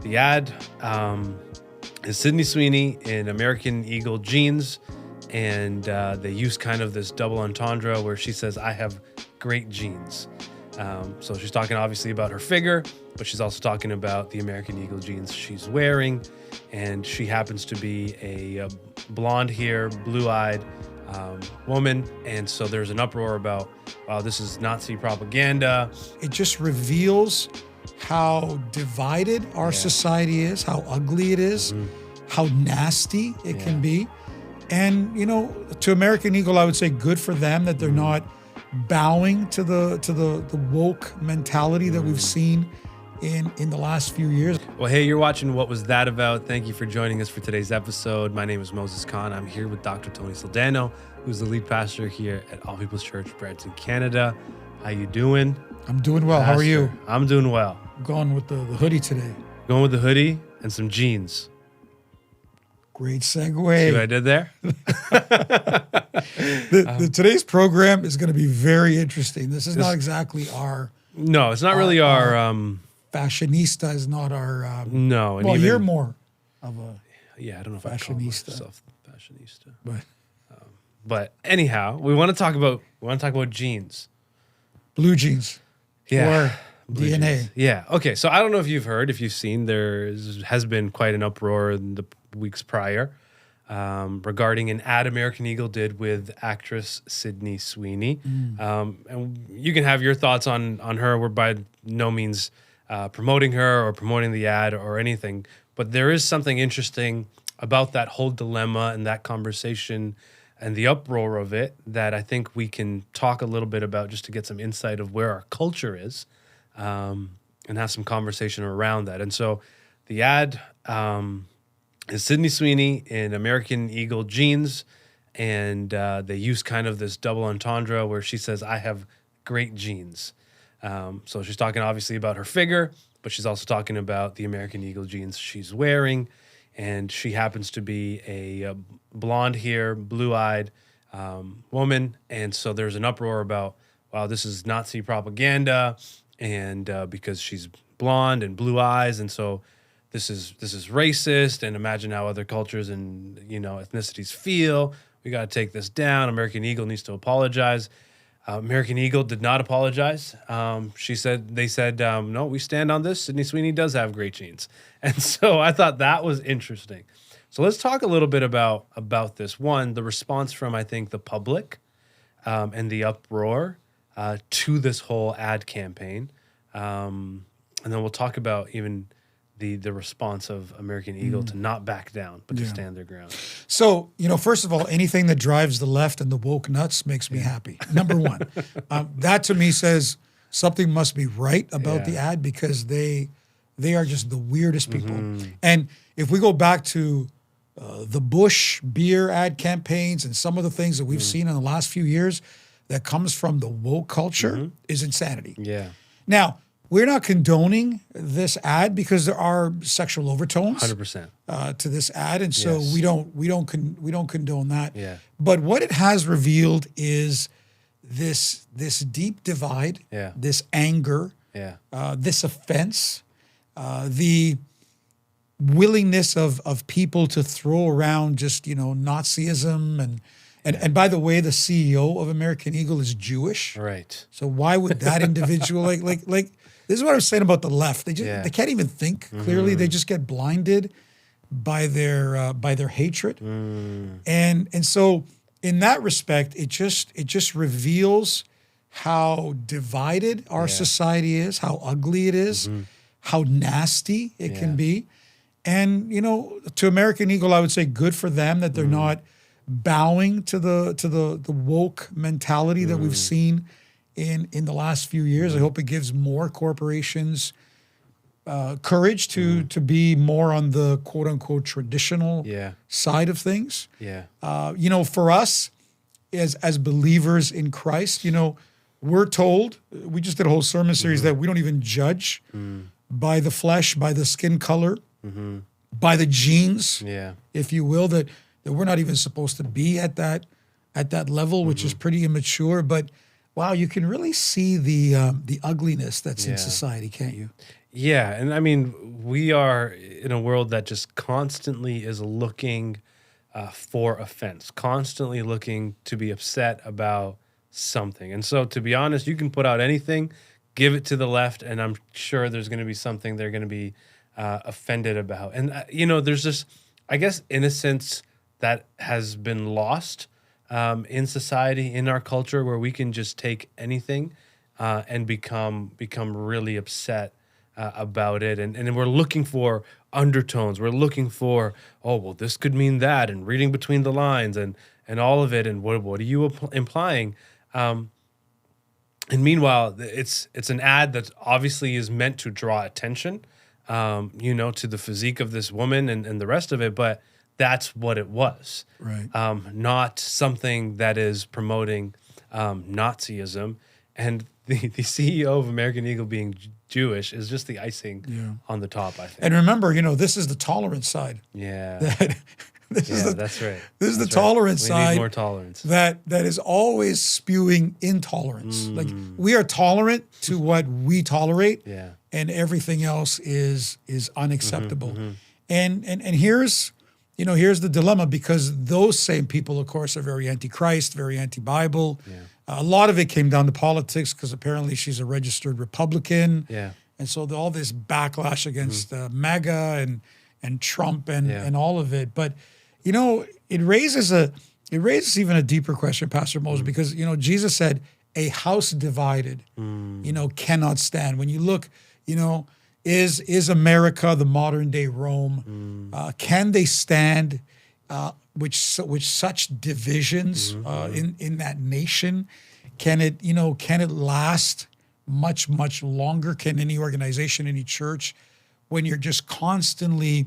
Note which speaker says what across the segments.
Speaker 1: The ad is Sydney Sweeney in American Eagle jeans, and they use kind of this double entendre where she says, "I have great jeans." So she's talking obviously about her figure, but she's also talking about the American Eagle jeans she's wearing, and she happens to be a blonde hair, blue-eyed woman, and so there's an uproar about, wow, this is Nazi propaganda.
Speaker 2: It just reveals how divided our society is, how ugly it is, how nasty it can be. And, you know, to American Eagle, I would say good for them that they're not bowing to the woke mentality that we've seen in the last few years.
Speaker 1: Well, hey, you're watching What Was That About? Thank you for joining us for today's episode. My name is Moses Khan. I'm here with Dr. Tony Saldano, who's the lead pastor here at All People's Church, Brampton, Canada. How you doing?
Speaker 2: I'm doing well. How are you?
Speaker 1: I'm doing well.
Speaker 2: I'm going with the hoodie today.
Speaker 1: Going with the hoodie and some jeans.
Speaker 2: Great segue.
Speaker 1: See what I did there?
Speaker 2: Today's program is going to be very interesting. This is not exactly our...
Speaker 1: No, it's not really our...
Speaker 2: fashionista is not our...
Speaker 1: no. And
Speaker 2: well,
Speaker 1: even,
Speaker 2: you're more of a...
Speaker 1: Yeah, I don't know if
Speaker 2: fashionista.
Speaker 1: I call myself fashionista.
Speaker 2: But
Speaker 1: But anyhow, we want to talk about jeans.
Speaker 2: blue jeans.
Speaker 1: Yeah.
Speaker 2: Or DNA.
Speaker 1: Jeans. Yeah. Okay. So I don't know if you've seen, there has been quite an uproar in the weeks prior regarding an ad American Eagle did with actress Sydney Sweeney. And you can have your thoughts on her. We're by no means promoting her or promoting the ad or anything, but there is something interesting about that whole dilemma and that conversation and the uproar of it that I think we can talk a little bit about just to get some insight of where our culture is and have some conversation around that. And so the ad is Sydney Sweeney in American Eagle jeans, and they use kind of this double entendre where she says, "I have great jeans." So she's talking obviously about her figure, but she's also talking about the American Eagle jeans she's wearing, and she happens to be a blonde hair, blue-eyed woman, and so there's an uproar about, wow, this is Nazi propaganda, and because she's blonde and blue eyes, and so this is racist, and imagine how other cultures and ethnicities feel. We got to take this down. American Eagle needs to apologize. American Eagle did not apologize. They said, no, we stand on this. Sydney Sweeney does have great jeans. And so I thought that was interesting. So let's talk a little bit about this. One, the response from, I think, the public and the uproar to this whole ad campaign. And then we'll talk about even the response of American Eagle to not back down, but to stand their ground.
Speaker 2: So, first of all, anything that drives the left and the woke nuts makes me happy. Number one. That to me says something must be right about the ad, because they are just the weirdest people. And if we go back to the Bush beer ad campaigns and some of the things that we've seen in the last few years that comes from the woke culture is insanity.
Speaker 1: Yeah.
Speaker 2: Now, we're not condoning this ad because there are sexual overtones
Speaker 1: 100%.
Speaker 2: To this ad, and so we don't condone that.
Speaker 1: Yeah.
Speaker 2: But what it has revealed is this deep divide, this anger, this offense, the willingness of people to throw around just Nazism and by the way, the CEO of American Eagle is Jewish.
Speaker 1: Right.
Speaker 2: So why would that individual like this is what I was saying about the left. They they can't even think clearly. They just get blinded by their hatred. And so in that respect, it just reveals how divided our society is, how ugly it is, how nasty it can be. And to American Eagle, I would say good for them that they're not bowing to the woke mentality that we've seen in the last few years. I hope it gives more corporations courage to be more on the quote unquote traditional side of things.
Speaker 1: Yeah.
Speaker 2: For us as believers in Christ, we're told, we just did a whole sermon series that we don't even judge by the flesh, by the skin color, by the genes, if you will, that we're not even supposed to be at that level, which is pretty immature. But wow, you can really see the ugliness that's in society, can't you?
Speaker 1: Yeah, and I mean, we are in a world that just constantly is looking for offense, constantly looking to be upset about something. And so, to be honest, you can put out anything, give it to the left, and I'm sure there's going to be something they're going to be offended about. And, there's this, I guess, innocence that has been lost in society, in our culture, where we can just take anything and become really upset about it, and we're looking for undertones. We're looking for, oh well, this could mean that, and reading between the lines, and all of it, and what are you implying? And meanwhile, it's an ad that obviously is meant to draw attention, to the physique of this woman and the rest of it, but that's what it was,
Speaker 2: Right.
Speaker 1: Not something that is promoting Nazism. And the CEO of American Eagle being Jewish is just the icing on the top, I think.
Speaker 2: And remember, this is the tolerant side.
Speaker 1: Yeah.
Speaker 2: That's
Speaker 1: right.
Speaker 2: This is the tolerant side.
Speaker 1: We need more tolerance.
Speaker 2: That is always spewing intolerance. Like, we are tolerant to what we tolerate, and everything else is unacceptable. And here's the dilemma, because those same people, of course, are very anti-Christ, very anti-Bible.
Speaker 1: Yeah.
Speaker 2: A lot of it came down to politics, because apparently she's a registered Republican.
Speaker 1: Yeah.
Speaker 2: And so all this backlash against MAGA and Trump and all of it. But, it raises even a deeper question, Pastor Moses, because, Jesus said, a house divided, cannot stand. When you look, is America the modern day Rome? Can they stand with such divisions in that nation? Can it last much longer? Can any organization, any church, when you're just constantly,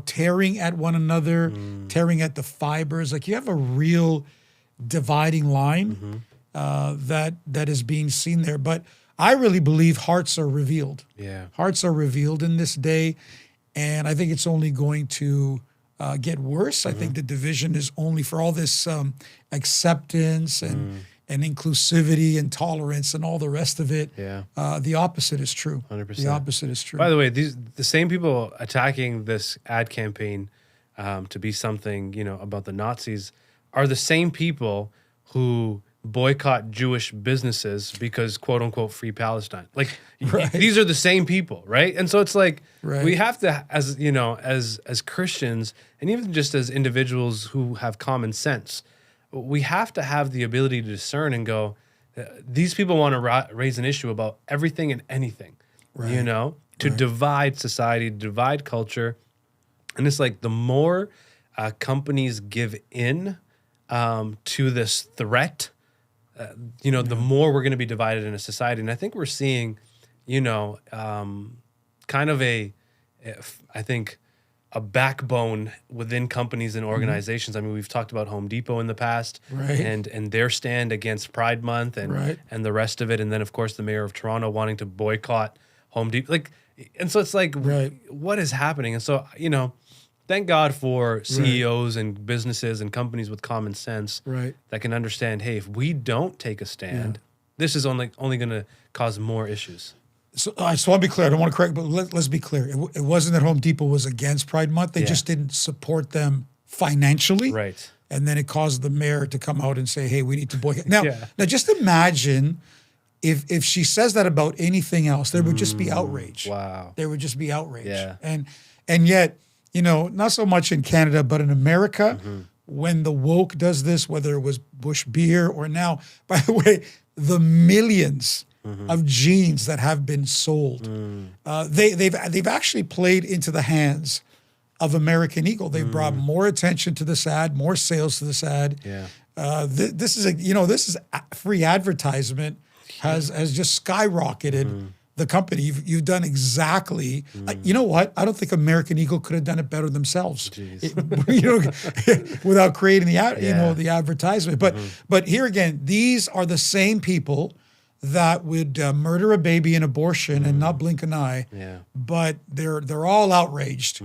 Speaker 2: tearing at one another, tearing at the fibers? Like, you have a real dividing line that is being seen there. But I really believe hearts are revealed.
Speaker 1: Yeah. Hearts
Speaker 2: are revealed in this day, and I think it's only going to get worse. I think the division is only, for all this acceptance and inclusivity and tolerance and all the rest of it.
Speaker 1: Yeah.
Speaker 2: The opposite is true.
Speaker 1: 100%.
Speaker 2: The opposite is true.
Speaker 1: By the way, the same people attacking this ad campaign to be something, about the Nazis are the same people who boycott Jewish businesses because, quote unquote, free Palestine. Like, these are the same people, right? And so it's like, we have to, as Christians, and even just as individuals who have common sense, we have to have the ability to discern and go, these people want to raise an issue about everything and anything, to divide society, divide culture. And it's like, the more companies give in to this threat, the more we're going to be divided in a society. And I think we're seeing, kind of I think, a backbone within companies and organizations. I mean, we've talked about Home Depot in the past, and their stand against Pride Month and the rest of it. And then, of course, the mayor of Toronto wanting to boycott Home Depot. And so it's like, what is happening? And so, thank God for CEOs and businesses and companies with common sense that can understand, hey, if we don't take a stand, this is only going to cause more issues.
Speaker 2: So I just want to be clear. I don't want to correct, but let's be clear. It wasn't that Home Depot was against Pride Month. They just didn't support them financially.
Speaker 1: Right.
Speaker 2: And then it caused the mayor to come out and say, hey, we need to boycott. Now, just imagine if she says that about anything else, there would just be outrage.
Speaker 1: Wow.
Speaker 2: There would just be outrage.
Speaker 1: Yeah.
Speaker 2: And yet, not so much in Canada, but in America, when the woke does this, whether it was Bush Beer or now, by the way, the millions of jeans that have been sold, they've actually played into the hands of American Eagle. They've brought more attention to this ad, more sales to this ad.
Speaker 1: Yeah.
Speaker 2: This is free advertisement has just skyrocketed the company. You've done exactly. You know what? I don't think American Eagle could have done it better themselves. Without creating the ad, the advertisement. But here again, these are the same people that would murder a baby in abortion and not blink an eye.
Speaker 1: Yeah.
Speaker 2: But they're all outraged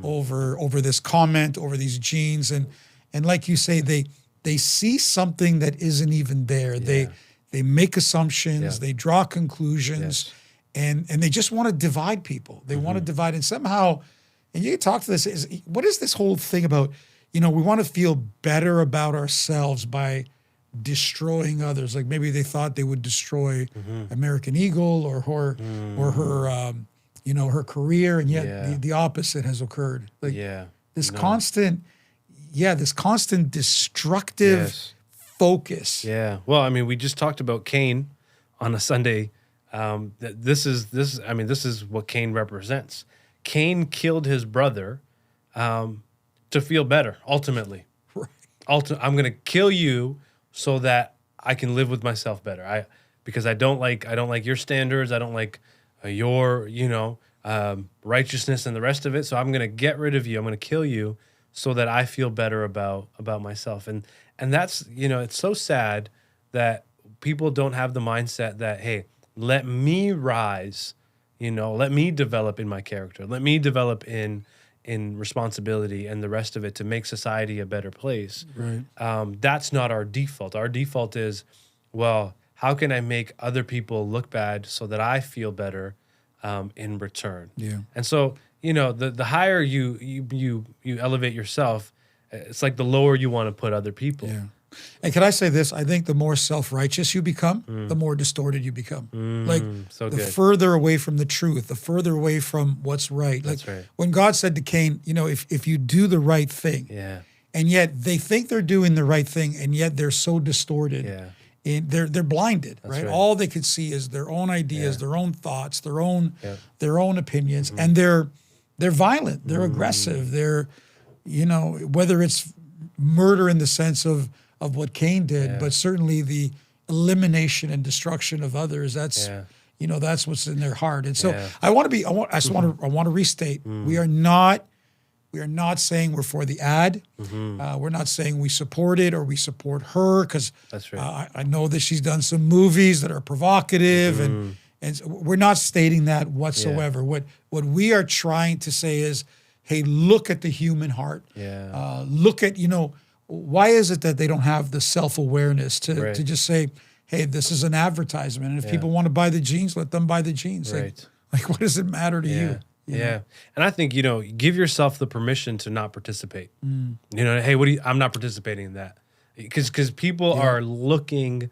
Speaker 2: over this comment, over these genes, and like you say, they see something that isn't even there.
Speaker 1: Yeah.
Speaker 2: They make assumptions, they draw conclusions, and they just want to divide people. They want to divide, and somehow, and you can talk to this, what is this whole thing about, we want to feel better about ourselves by destroying others. Like maybe they thought they would destroy American Eagle or her her career, and yet the opposite has occurred. Like this constant destructive focus.
Speaker 1: Yeah. Well, I mean, we just talked about Cain on a Sunday. This is what Cain represents. Cain killed his brother to feel better, ultimately.
Speaker 2: Right.
Speaker 1: I'm going to kill you so that I can live with myself better. Because I don't like your standards. I don't like your, righteousness and the rest of it. So I'm going to get rid of you. I'm going to kill you so that I feel better about myself. And that's, it's so sad that people don't have the mindset that, hey, let me rise, let me develop in my character. Let me develop in responsibility and the rest of it to make society a better place.
Speaker 2: Right.
Speaker 1: That's not our default. Our default is, well, how can I make other people look bad so that I feel better in return?
Speaker 2: Yeah.
Speaker 1: And so, the higher you elevate yourself, it's like the lower you want to put other people.
Speaker 2: Yeah. And can I say this? I think the more self-righteous you become, the more distorted you become.
Speaker 1: So
Speaker 2: the
Speaker 1: good.
Speaker 2: further away from the truth, the further away from what's right. Like
Speaker 1: That's right.
Speaker 2: when God said to Cain, if you do the right thing, and yet they think they're doing the right thing, and yet they're so distorted.
Speaker 1: Yeah.
Speaker 2: And they're blinded, right?
Speaker 1: right.
Speaker 2: All they could see is their own ideas, their own thoughts, their own opinions, and they're violent, they're aggressive, they're, whether it's murder in the sense of what Cain did, but certainly the elimination and destruction of others. That's that's what's in their heart. And so I want to restate: we are not saying we're for the ad. We're not saying we support it or we support her, because
Speaker 1: That's right.
Speaker 2: I know that she's done some movies that are provocative, and so we're not stating that whatsoever. What we are trying to say is, hey, look at the human heart. Look at, why is it that they don't have the self-awareness to just say, hey, this is an advertisement, and if people want to buy the jeans, let them buy the jeans.
Speaker 1: Right.
Speaker 2: Like what does it matter to you?
Speaker 1: Yeah. And I think, give yourself the permission to not participate. Hey, I'm not participating in that. Because people are looking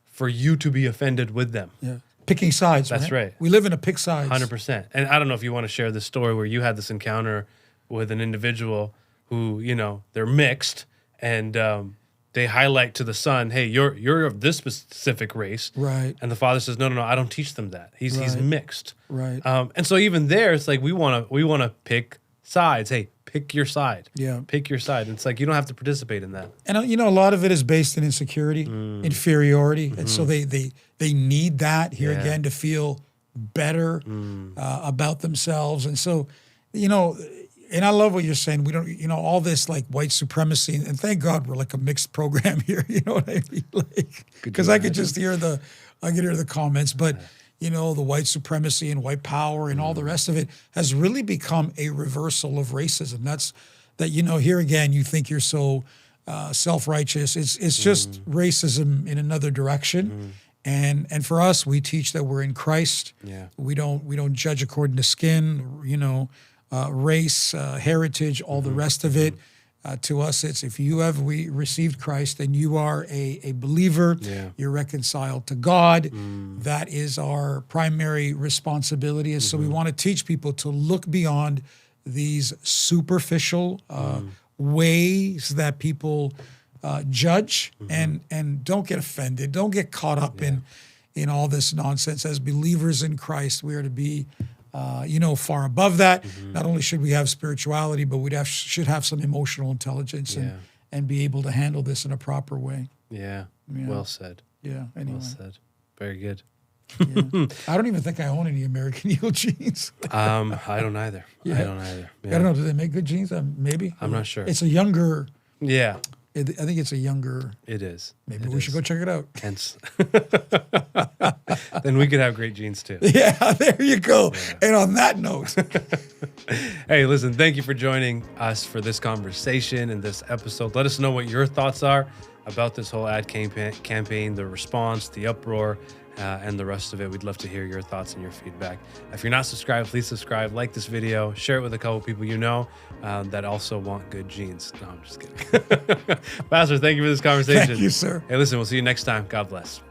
Speaker 1: for you to be offended with them.
Speaker 2: Yeah. Picking sides.
Speaker 1: That's right.
Speaker 2: We live in a pick sides.
Speaker 1: 100%. And I don't know if you want to share this story where you had this encounter with an individual who, they're mixed, and they highlight to the son, hey, you're of this specific race.
Speaker 2: Right.
Speaker 1: And the father says, no, I don't teach them that. He's mixed.
Speaker 2: Right.
Speaker 1: And so even there, it's like we want to pick sides. Hey, pick your side.
Speaker 2: Yeah.
Speaker 1: Pick your side. And it's like you don't have to participate in that.
Speaker 2: And a lot of it is based in insecurity, inferiority, and so they need that here again to feel better about themselves. And so, and I love what you're saying. We don't, all this like white supremacy, and thank God we're like a mixed program here. You know what I mean? Like, because I could just hear the comments, but the white supremacy and white power and all the rest of it has really become a reversal of racism. Here again, you think you're so self-righteous. It's just racism in another direction. And for us, we teach that we're in Christ.
Speaker 1: Yeah.
Speaker 2: We don't judge according to skin, race, heritage, all the rest of it. To us, it's if you have received Christ and you are a believer, you're reconciled to God. That is our primary responsibility. And so we want to teach people to look beyond these superficial ways that people judge and don't get offended. Don't get caught up in all this nonsense. As believers in Christ, we are to be far above that. Not only should we have spirituality, but should have some emotional intelligence and be able to handle this in a proper way.
Speaker 1: Yeah. Well said.
Speaker 2: Yeah. Anyway.
Speaker 1: Well said. Very good.
Speaker 2: Yeah. I don't even think I own any American Eagle jeans.
Speaker 1: I don't either.
Speaker 2: Yeah.
Speaker 1: I don't either. Yeah.
Speaker 2: I don't know. Do they make good jeans? Maybe.
Speaker 1: I'm not sure.
Speaker 2: It's a younger.
Speaker 1: Yeah.
Speaker 2: I think it's a younger.
Speaker 1: It is.
Speaker 2: Maybe we should go check it out.
Speaker 1: Hence. Then we could have great jeans too.
Speaker 2: Yeah, there you go. Yeah. And on that note.
Speaker 1: Hey, listen, thank you for joining us for this conversation and this episode. Let us know what your thoughts are about this whole ad campaign, the response, the uproar, and the rest of it. We'd love to hear your thoughts and your feedback. If you're not subscribed, please subscribe, like this video, share it with a couple people you know that also want good genes. No, I'm just kidding. Pastor, thank you for this conversation.
Speaker 2: Thank you, sir.
Speaker 1: Hey, listen, we'll see you next time. God bless.